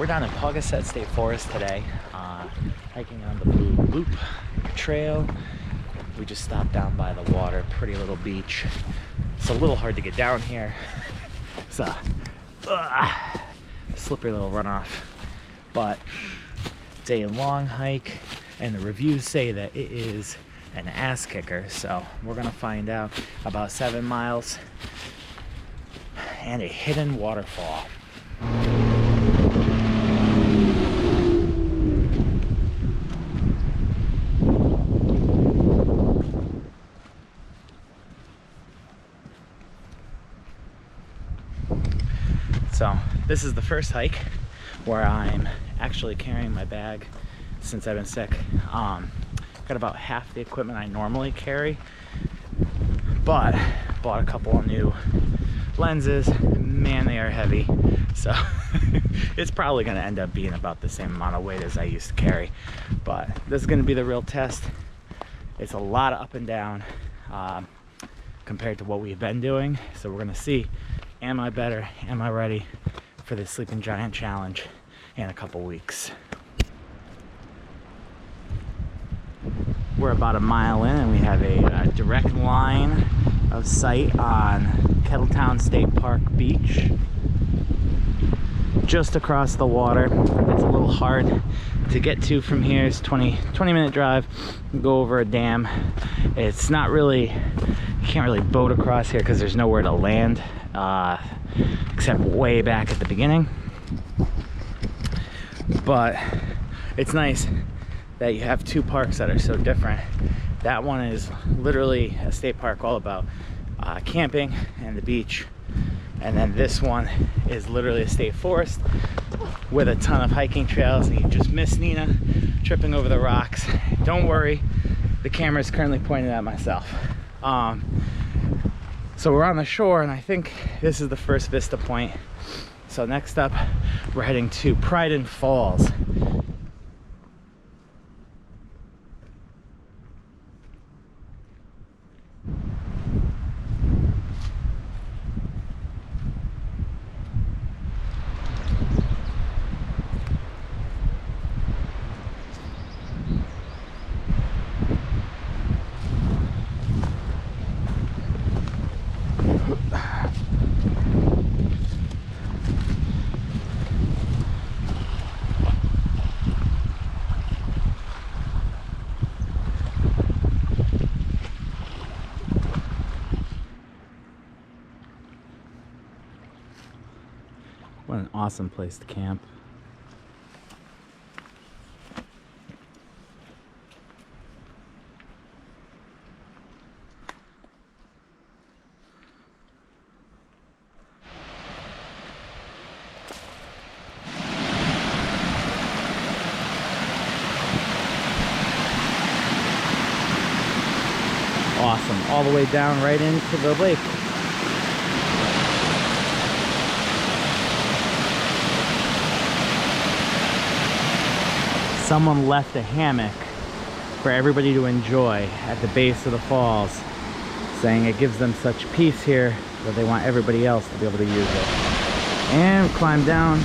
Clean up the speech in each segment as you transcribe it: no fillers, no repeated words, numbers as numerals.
We're down in Paugussett State Forest today, hiking on the Blue Loop Trail. We just stopped down by the water, pretty little beach. It's a little hard to get down here. It's a slippery little runoff, but it's a long hike, and the reviews say that it is an ass kicker. So we're gonna find out. About 7 miles and a hidden waterfall. So this is the first hike where I'm actually carrying my bag since I've been sick. Got about half the equipment I normally carry, but bought a couple of new lenses. Man, they are heavy, so it's probably going to end up being about the same amount of weight as I used to carry. But this is going to be the real test. It's a lot of up and down compared to what we've been doing, so we're going to see, am I better, am I ready for this Sleeping Giant challenge in a couple weeks. We're about a mile in and we have a direct line of sight on Newtown State Park Beach, just across the water. It's a little hard to get to from here. It's 20-minute drive. Go over a dam. It's not really, you can't really boat across here because there's nowhere to land except way back at the beginning. But it's nice that you have two parks that are so different. That one is literally a state park all about camping and the beach, and then this one is literally a state forest with a ton of hiking trails, and you just miss Nina tripping over the rocks. Don't worry, the camera is currently pointed at myself. So we're on the shore, and I think this is the first vista point. So next up, we're heading to Prydden Falls. What an awesome place to camp. Awesome, all the way down right into the lake. Someone left a hammock for everybody to enjoy at the base of the falls, saying it gives them such peace here that they want everybody else to be able to use it. And climb down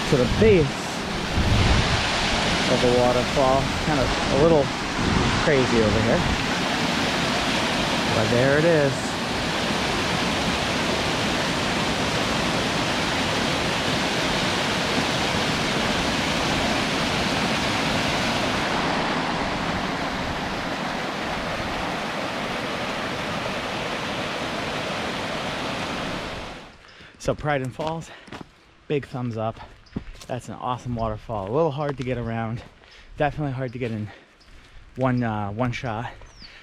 to the base of the waterfall. Kind of a little crazy over here, but there it is. So Prydden Falls, big thumbs up. That's an awesome waterfall. A little hard to get around, definitely hard to get in one shot.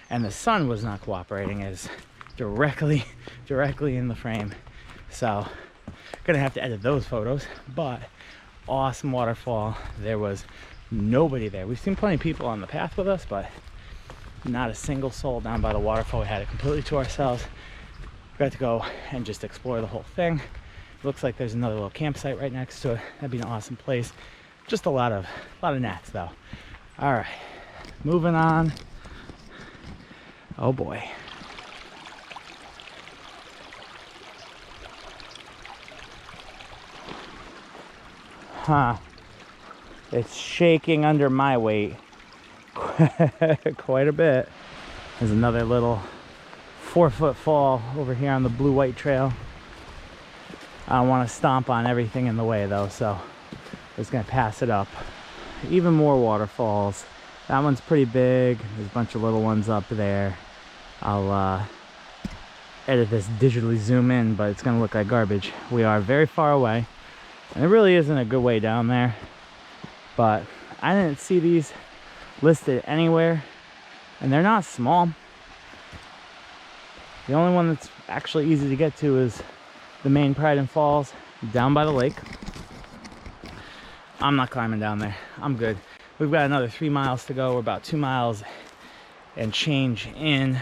And the sun was not cooperating, as directly in the frame. So gonna have to edit those photos, but awesome waterfall. There was nobody there. We've seen plenty of people on the path with us, but not a single soul down by the waterfall. We had it completely to ourselves. Got to go and just explore the whole thing. Looks like there's another little campsite right next to it. That'd be an awesome place. Just a lot of gnats though. All right, moving on. Oh boy. Huh. It's shaking under my weight quite a bit. There's another little 4-foot fall over here on the blue-white trail. I don't want to stomp on everything in the way though, so I'm just gonna pass it up. Even more waterfalls. That one's pretty big. There's a bunch of little ones up there. I'll edit this, digitally zoom in, but it's gonna look like garbage. We are very far away, and it really isn't a good way down there, but I didn't see these listed anywhere, and they're not small. The only one that's actually easy to get to is the main Prydden Falls down by the lake. I'm not climbing down there. I'm good. We've got another 3 miles to go. We're about 2 miles and change in.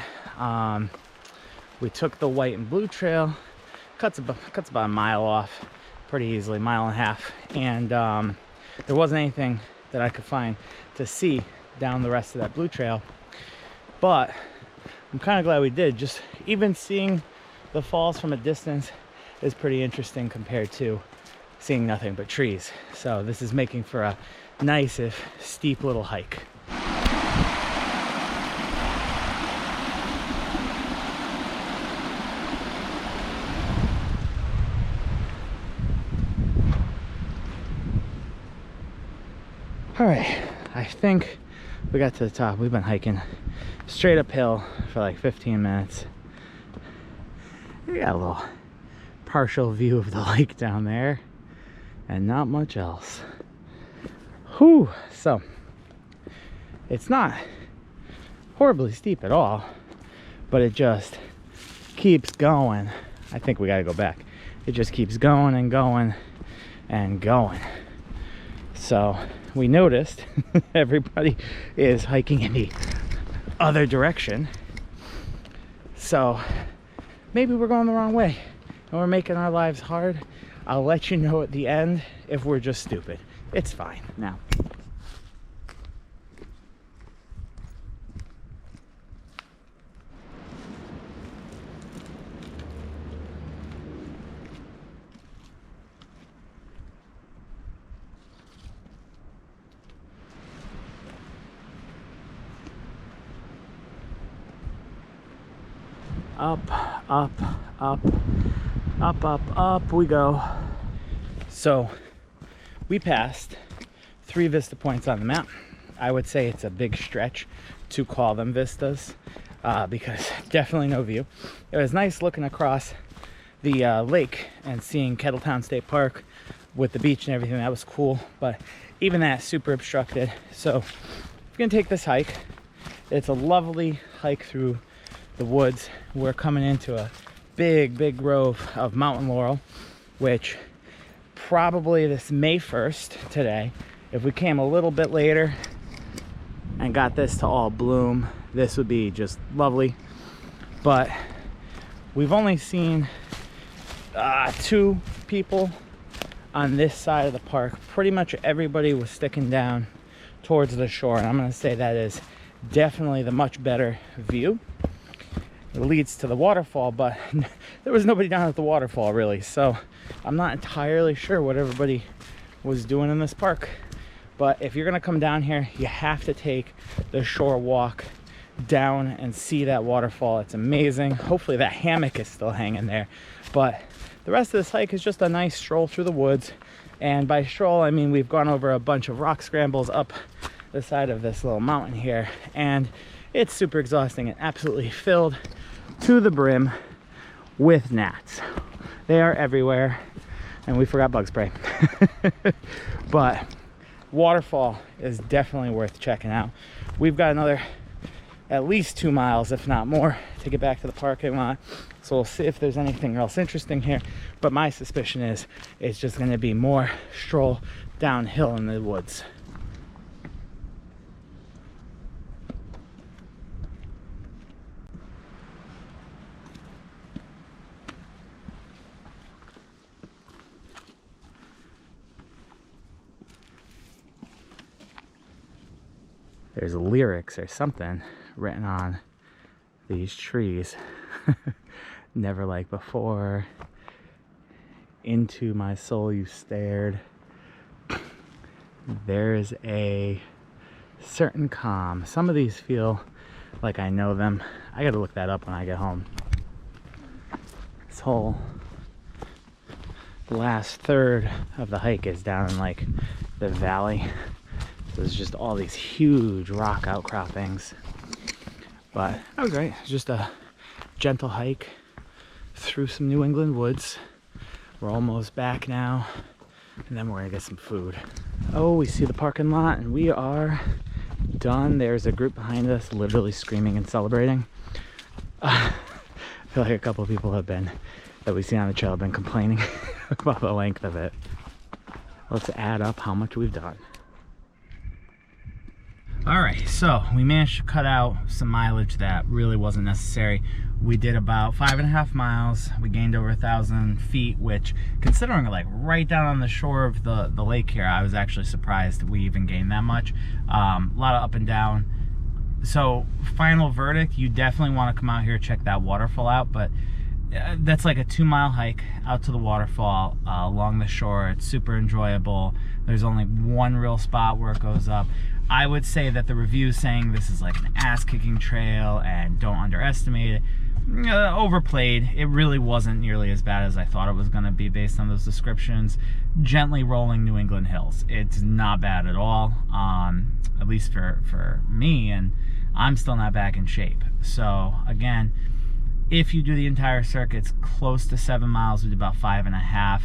We took the white and blue trail. Cuts about a mile off pretty easily, 1.5 miles. And there wasn't anything that I could find to see down the rest of that blue trail. But I'm kind of glad we did. Just even seeing the falls from a distance is pretty interesting compared to seeing nothing but trees. So this is making for a nice, if steep, little hike. All right, I think we got to the top. We've been hiking straight uphill for like 15 minutes. We got a little partial view of the lake down there and not much else. Whew. So it's not horribly steep at all, but it just keeps going. I think we got to go back. It just keeps going and going and going. So we noticed everybody is hiking in the other direction, so maybe we're going the wrong way and we're making our lives hard. I'll let you know at the end if we're just stupid. It's fine. Now, up, up, up, up, up, up we go. So we passed 3 vista points on the map. I would say it's a big stretch to call them vistas because definitely no view. It was nice looking across the lake and seeing Kettletown State Park with the beach and everything. That was cool, but even that super obstructed. So we're gonna take this hike. It's a lovely hike through the woods. We're coming into a big grove of mountain laurel, which probably this May 1st today, if we came a little bit later and got this to all bloom, this would be just lovely. But we've only seen 2 people on this side of the park. Pretty much everybody was sticking down towards the shore, and I'm going to say that is definitely the much better view. It leads to the waterfall, but there was nobody down at the waterfall really, so I'm not entirely sure what everybody was doing in this park. But if you're gonna come down here, you have to take the shore walk down and see that waterfall. It's amazing. Hopefully that hammock is still hanging there, but the rest of this hike is just a nice stroll through the woods. And by stroll, I mean we've gone over a bunch of rock scrambles up the side of this little mountain here, and it's super exhausting and absolutely filled to the brim with gnats. They are everywhere, and we forgot bug spray. But waterfall is definitely worth checking out. We've got another at least 2 miles, if not more, to get back to the parking lot. So we'll see if there's anything else interesting here. But my suspicion is it's just going to be more stroll downhill in the woods. There's lyrics or something written on these trees. Never like before. Into my soul you stared. there's a certain calm. Some of these feel like I know them. I gotta look that up when I get home. This whole last third of the hike is down in like the valley. There's just all these huge rock outcroppings. But that was great. It's just a gentle hike through some New England woods. We're almost back now, and then we're gonna get some food. Oh, we see the parking lot, and we are done. There's a group behind us literally screaming and celebrating. I feel like a couple of people that we've seen on the trail have been complaining about the length of it. Let's add up how much we've done. All right, so we managed to cut out some mileage that really wasn't necessary. We did about 5.5 miles. We gained over 1,000 feet, which, considering like right down on the shore of the lake here, I was actually surprised we even gained that much. A lot of up and down. So final verdict, you definitely want to come out here, check that waterfall out, but that's like a 2-mile hike out to the waterfall along the shore. It's super enjoyable. There's only one real spot where it goes up. I would say that the reviews saying this is like an ass-kicking trail and don't underestimate it, overplayed. It really wasn't nearly as bad as I thought it was going to be based on those descriptions. Gently rolling New England hills. It's not bad at all, at least for me, and I'm still not back in shape. So again, if you do the entire circuit, it's close to 7 miles. We did about 5.5.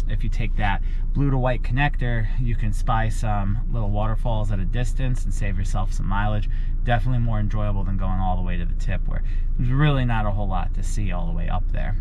If you take that blue to white connector, you can spy some little waterfalls at a distance and save yourself some mileage. Definitely more enjoyable than going all the way to the tip, where there's really not a whole lot to see all the way up there.